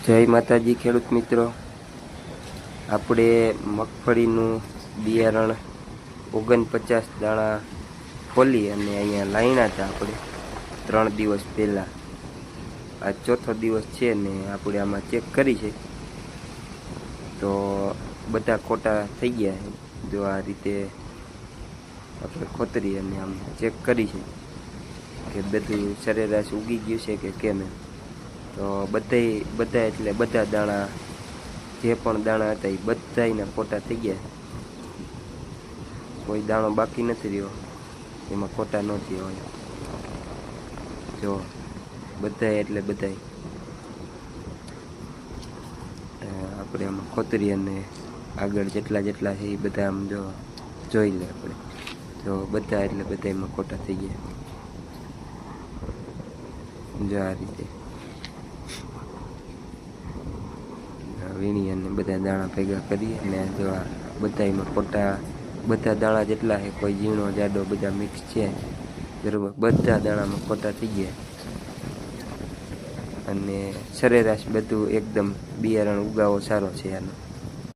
જય માતાજી ખેડૂત મિત્રો, આપણે મગફળીનું બિયારણ 49 દાણા ખોલી અને અહીંયા લાવ્યા હતા આપણે 3 દિવસ પહેલાં. આ ચોથો દિવસ છે ને આપણે આમાં ચેક કરી છે તો બધા ખોટા થઈ ગયા છે. જો આ રીતે આપણે ખોતરી અને આમ ચેક કરી છે કે બધું સરેરાશ ઉગી ગયું છે કે કેમ એમ. તો બધા એટલે બધા દાણા, જે પણ દાણા હતા એ બધાયના ખોટા થઈ ગયા. કોઈ દાણો બાકી નથી રહ્યો એમાં ખોટા ન થયા હોય. જો બધાય એટલે બધાય આપણે આમાં ખોતરી અને આગળ જેટલા છે એ બધા આમ જોઈ લે આપણે. જો બધા એટલે બધાયમાં ખોટા થઈ ગયા. જો આ રીતે વીણી અને બધા દાણા ભેગા કરી અને જો આ બધામાં ખોટા, બધા દાણા જેટલા છે, કોઈ ઝીણો જાડો બધા મિક્સ છે બરાબર, બધા દાણામાં ખોટા થઈ ગયા. અને સરેરાશ બધું એકદમ બિયારણ ઉગાવો સારો છે આનો.